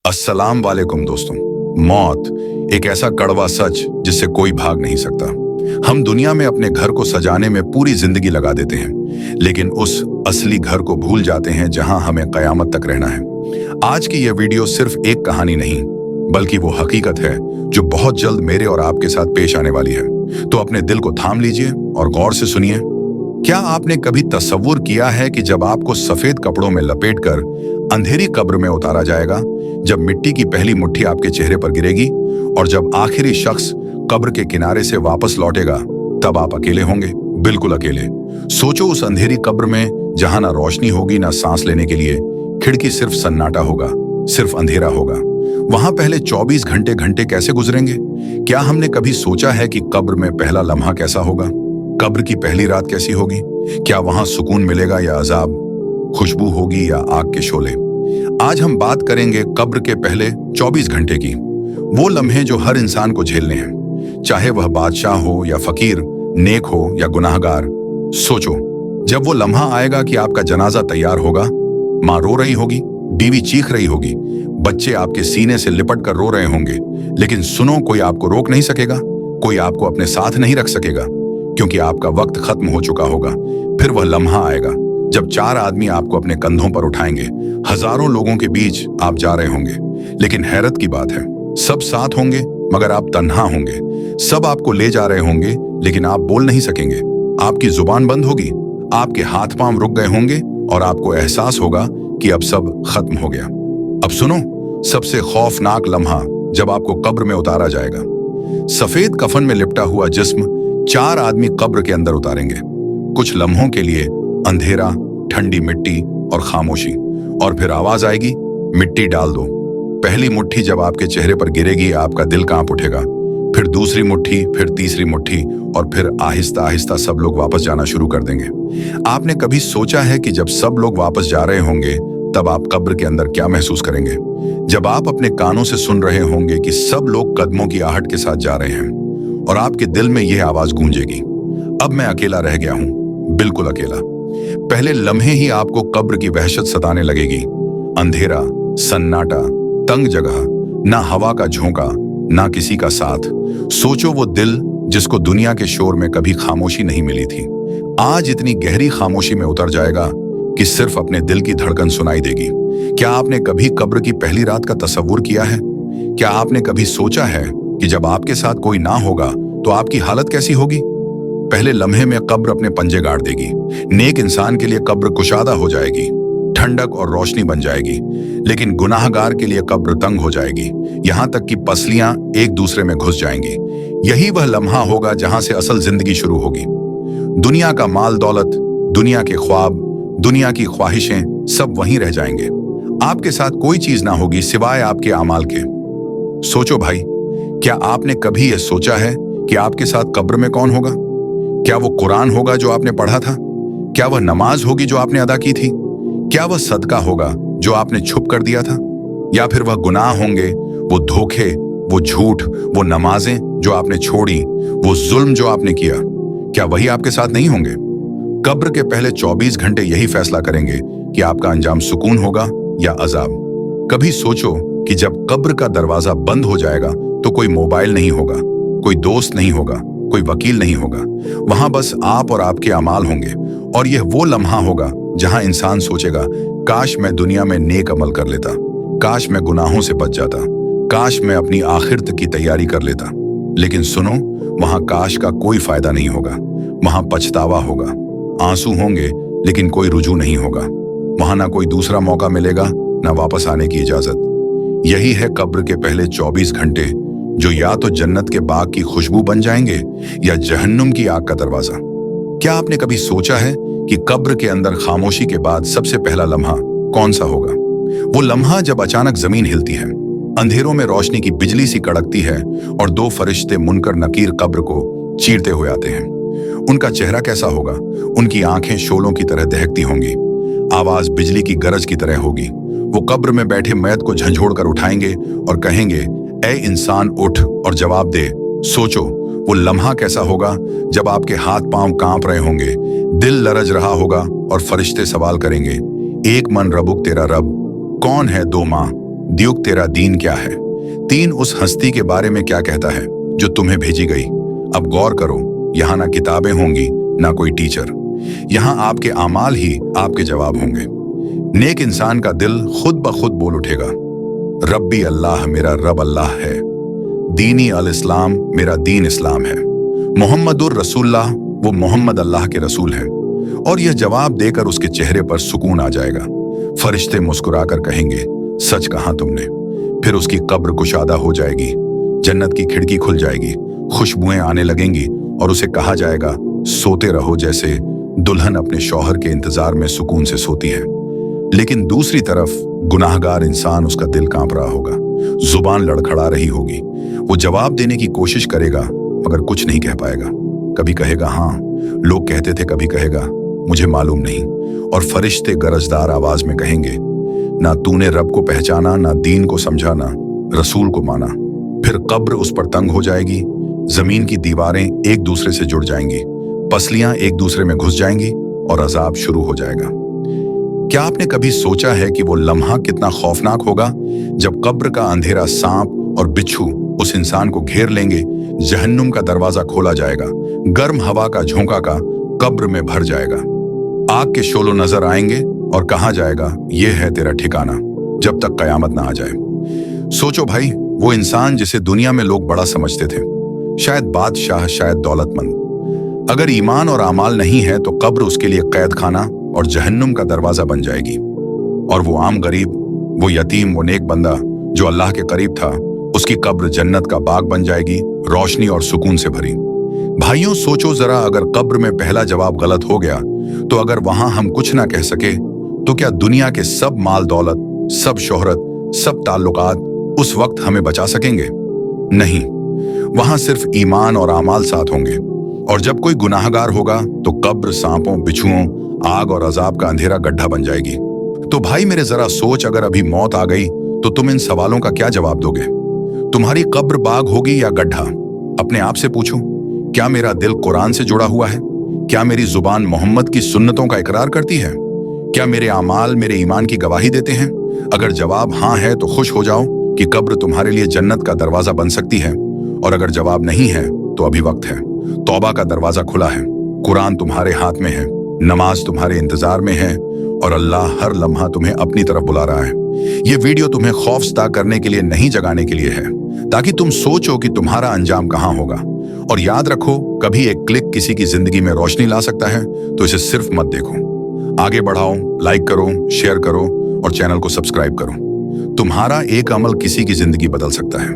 अस्सलाम वालेकुम दोस्तों। मौत एक ऐसा कड़वा सच जिससे कोई भाग नहीं सकता। हम दुनिया में अपने घर को सजाने में पूरी जिंदगी लगा देते हैं, लेकिन उस असली घर को भूल जाते हैं जहां हमें कयामत तक रहना है। आज की यह वीडियो सिर्फ एक कहानी नहीं, बल्कि वो हकीकत है जो बहुत जल्द मेरे और आपके साथ पेश आने वाली है। तो अपने दिल को थाम लीजिए और गौर से सुनिए। क्या आपने कभी तसव्वुर किया है कि जब आपको सफेद कपड़ों में लपेटकर अंधेरी कब्र में उतारा जाएगा, जब मिट्टी की पहली मुट्ठी आपके चेहरे पर गिरेगी और जब आखिरी शख्स कब्र के किनारे से वापस लौटेगा, तब आप अकेले होंगे, बिल्कुल अकेले। सोचो उस अंधेरी कब्र में जहां ना रोशनी होगी ना सांस लेने के लिए, खिड़की सिर्फ सन्नाटा होगा, सिर्फ अंधेरा होगा। वहां पहले 24 घंटे कैसे गुजरेंगे? क्या हमने कभी सोचा है कि कब्र में पहला लम्हा कैसा होगा? कब्र की पहली रात कैसी होगी? क्या वहां सुकून मिलेगा या अजाब, खुशबू होगी या आग के शोले? आज हम बात करेंगे कब्र के पहले 24 घंटे की, वो लम्हे जो हर इंसान को झेलने हैं, चाहे वह बादशाह हो या फकीर, नेक हो या गुनाहगार। सोचो, जब वो लम्हा आएगा कि आपका जनाजा तैयार होगा, माँ रो रही होगी, बीवी चीख रही होगी, बच्चे आपके सीने से लिपट कर रो रहे होंगे, लेकिन सुनो, कोई आपको रोक नहीं सकेगा, कोई आपको अपने साथ नहीं रख सकेगा, क्योंकि आपका वक्त खत्म हो चुका होगा। फिर वह लम्हा आएगा जब 4 आदमी आपको अपने कंधों पर उठाएंगे। हजारों लोगों के बीच आप जा रहे होंगे, लेकिन हैरत की बात है, सब साथ होंगे मगर आप तन्हा होंगे। सब आपको ले जा रहे होंगे, लेकिन आप बोल नहीं सकेंगे। आपकी जुबान बंद होगी, आपके हाथ पांव रुक गए होंगे और आपको एहसास होगा कि अब सब खत्म हो गया। अब सुनो, सबसे खौफनाक लम्हा जब आपको कब्र में उतारा जाएगा। सफेद कफन में लिपटा हुआ जिस्म 4 आदमी कब्र के अंदर उतारेंगे। कुछ लम्हों के लिए अंधेरा, ठंडी मिट्टी और खामोशी, और फिर आवाज आएगी, मिट्टी डाल दो। पहली मुट्ठी जब आपके चेहरे पर गिरेगी, आपका दिल कांप उठेगा। फिर दूसरी मुट्ठी, फिर तीसरी मुट्ठी, और फिर आहिस्ता आहिस्ता सब लोग वापस जाना शुरू कर देंगे। आपने कभी सोचा है कि जब सब लोग वापस जा रहे होंगे, तब आप कब्र के अंदर क्या महसूस करेंगे? जब आप अपने कानों से सुन रहे होंगे कि सब लोग कदमों की आहट के साथ जा रहे हैं, और आपके दिल में यह आवाज गूंजेगी, अब मैं अकेला रह गया हूं, बिल्कुल अकेला। पहले लम्हे ही आपको कब्र की वहशत सताने लगेगी। अंधेरा, सन्नाटा, तंग जगह, ना हवा का झोंका, ना किसी का साथ। सोचो, वो दिल जिसको दुनिया के शोर में कभी खामोशी नहीं मिली थी, आज इतनी गहरी खामोशी में उतर जाएगा कि सिर्फ अपने दिल की धड़कन सुनाई देगी। क्या आपने कभी कब्र की पहली रात का तसव्वुर किया है? क्या आपने कभी सोचा है कि जब आपके साथ कोई ना होगा तो आपकी हालत कैसी होगी? पहले लम्हे में कब्र अपने पंजे गाड़ देगी। नेक इंसान के लिए कब्र कुशादा हो जाएगी, ठंडक और रोशनी बन जाएगी, लेकिन गुनाहगार के लिए कब्र तंग हो जाएगी, यहां तक कि पसलियां एक दूसरे में घुस जाएंगी। यही वह लम्हा होगा जहां से असल जिंदगी शुरू होगी। दुनिया का माल दौलत, दुनिया के ख्वाब, दुनिया की ख्वाहिशें सब वहीं रह जाएंगे। आपके साथ कोई चीज ना होगी सिवाय आपके आमाल के। सोचो भाई, क्या आपने कभी यह सोचा है कि आपके साथ कब्र में कौन होगा? क्या वो कुरान होगा जो आपने पढ़ा था? क्या वह नमाज होगी जो आपने अदा की थी? क्या वह सदका होगा जो आपने छुप कर दिया था? या फिर वह गुनाह होंगे, वो धोखे, वो झूठ, वो नमाजें जो आपने छोड़ी, वो जुल्म जो आपने किया? क्या वही आपके साथ नहीं होंगे? कब्र के पहले 24 घंटे यही फैसला करेंगे कि आपका अंजाम सुकून होगा या अजाब। कभी सोचो कि जब कब्र का दरवाजा बंद हो जाएगा तो कोई मोबाइल नहीं होगा, कोई दोस्त नहीं होगा, कोई वकील नहीं होगा। वहां बस आप और आपके अमाल होंगे, और यह वो लम्हा होगा जहां इंसान सोचेगा, काश मैं दुनिया में नेक अमल कर लेता, काश मैं गुनाहों से बच जाता, काश मैं अपनी आखिरत की तैयारी कर लेता। लेकिन सुनो, वहां काश का कोई फायदा नहीं होगा। वहां पछतावा होगा, आंसू होंगे, लेकिन कोई रुजू नहीं होगा। वहां ना कोई दूसरा मौका मिलेगा, ना वापस आने की इजाजत। यही है कब्र के पहले 24 घंटे, जो या तो जन्नत के बाग की खुशबू बन जाएंगे या जहन्नुम की आग का दरवाजा। क्या आपने कभी सोचा है कि कब्र के अंदर खामोशी के बाद सबसे पहला लम्हा कौन सा होगा? वो लम्हा जब अचानक जमीन हिलती है, अंधेरों में रोशनी की बिजली सी कड़कती है और 2 फरिश्ते मुनकर नकीर कब्र को चीरते हुए आते हैं। उनका चेहरा कैसा होगा? उनकी आंखें शोलों की तरह दहकती होंगी, आवाज बिजली की गरज की तरह होगी। वो कब्र में बैठे मैयत को झंझोड़ कर उठाएंगे और कहेंगे, ऐ इंसान उठ और जवाब दे। सोचो, वो लम्हा कैसा होगा जब आपके हाथ पांव कांप रहे होंगे, दिल लरज रहा होगा और फरिश्ते सवाल करेंगे, एक मन रबुक तेरा रब, कौन है 2 माँ? द्युक तेरा दीन क्या है। 3 उस हस्ती के बारे में क्या कहता है जो तुम्हें भेजी गई। अब गौर करो, यहाँ ना किताबें होंगी ना कोई टीचर, यहाँ आपके आमाल ही आपके जवाब होंगे। नेक इंसान का दिल खुद ब खुद बोल उठेगा, रब्बी अल्लाह मेरा रब अल्लाह है, दीनी अल इस्लाम मेरा दीन इस्लाम है, मोहम्मदुर रसूलुल्लाह वो मोहम्मद अल्लाह के रसूल हैं। और यह जवाब देकर उसके चेहरे पर सुकून आ जाएगा। फरिश्ते मुस्कुराकर कहेंगे, सच कहा तुमने। फिर उसकी कब्र कुशादा हो जाएगी, जन्नत की खिड़की खुल जाएगी, खुशबुएं आने लगेंगी और उसे कहा जाएगा, सोते रहो जैसे दुल्हन अपने शौहर के इंतजार में सुकून से सोती है। लेकिन दूसरी तरफ गुनाहगार इंसान, उसका दिल कांप रहा होगा, जुबान लड़खड़ा रही होगी। वो जवाब देने की कोशिश करेगा मगर कुछ नहीं कह पाएगा। कभी कहेगा हाँ, लोग कहते थे, कभी कहेगा मुझे मालूम नहीं। और फरिश्ते गरजदार आवाज में कहेंगे, ना तूने रब को पहचाना, ना दीन को समझा, ना रसूल को माना। फिर कब्र उस पर तंग हो जाएगी, जमीन की दीवारें एक दूसरे से जुड़ जाएंगी, पसलियां एक दूसरे में घुस जाएंगी और अजाब शुरू हो जाएगा। क्या आपने कभी सोचा है कि वो लम्हा कितना खौफनाक होगा जब कब्र का अंधेरा सांप और बिच्छू उस इंसान को घेर लेंगे, जहन्नुम का दरवाजा खोला जाएगा, गर्म हवा का झोंका का कब्र में भर जाएगा, आग के शोलो नजर आएंगे और कहा जाएगा, ये है तेरा ठिकाना जब तक कयामत ना आ जाए। सोचो भाई, वो इंसान जिसे दुनिया में लोग बड़ा समझते थे, शायद बादशाह, शायद दौलतमंद, अगर ईमान और आमाल नहीं है तो कब्र उसके लिए कैद खाना और जहन्नुम का दरवाजा बन जाएगी। और वो आम गरीब, वो यतीम, वो नेक बंदा जो अल्लाह के करीब था, उसकी कब्र जन्नत का बाग बन जाएगी, रोशनी और सुकून से भरी। भाइयों, सोचो जरा, अगर कब्र में पहला जवाब गलत हो गया तो अगर वहां हम कुछ ना कह सके तो क्या दुनिया के सब माल दौलत, सब शोहरत, सब ताल्लुकात उस वक्त हमें बचा सकेंगे? नहीं, वहां सिर्फ ईमान और आमाल साथ होंगे। और जब कोई गुनाहगार होगा तो कब्र सांपों, बिच्छुओं, आग और अजाब का अंधेरा गड्ढा बन जाएगी। तो भाई मेरे जरा सोच, अगर अभी मौत आ गई तो तुम इन सवालों का क्या जवाब दोगे? तुम्हारी कब्र बाग होगी या गड्ढा? अपने आप से पूछो, क्या मेरा दिल कुरान से जुड़ा हुआ है? क्या मेरी जुबान मोहम्मद की सुन्नतों का इकरार करती है? क्या मेरे आमाल मेरे ईमान की गवाही देते हैं? अगर जवाब हाँ है तो खुश हो जाओ कि कब्र तुम्हारे लिए जन्नत का दरवाजा बन सकती है। और अगर जवाब नहीं है तो अभी वक्त है, तौबा का दरवाजा खुला है, कुरान तुम्हारे हाथ में है, नमाज तुम्हारे इंतजार में है और अल्लाह हर लम्हा तुम्हें अपनी तरफ बुला रहा है। ये वीडियो तुम्हें खौफजदा करने के लिए नहीं, जगाने के लिए है, ताकि तुम सोचो कि तुम्हारा अंजाम कहाँ होगा। और याद रखो, कभी एक क्लिक किसी की जिंदगी में रोशनी ला सकता है, तो इसे सिर्फ मत देखो, आगे बढ़ाओ, लाइक करो, शेयर करो और चैनल को सब्सक्राइब करो। तुम्हारा एक अमल किसी की जिंदगी बदल सकता है।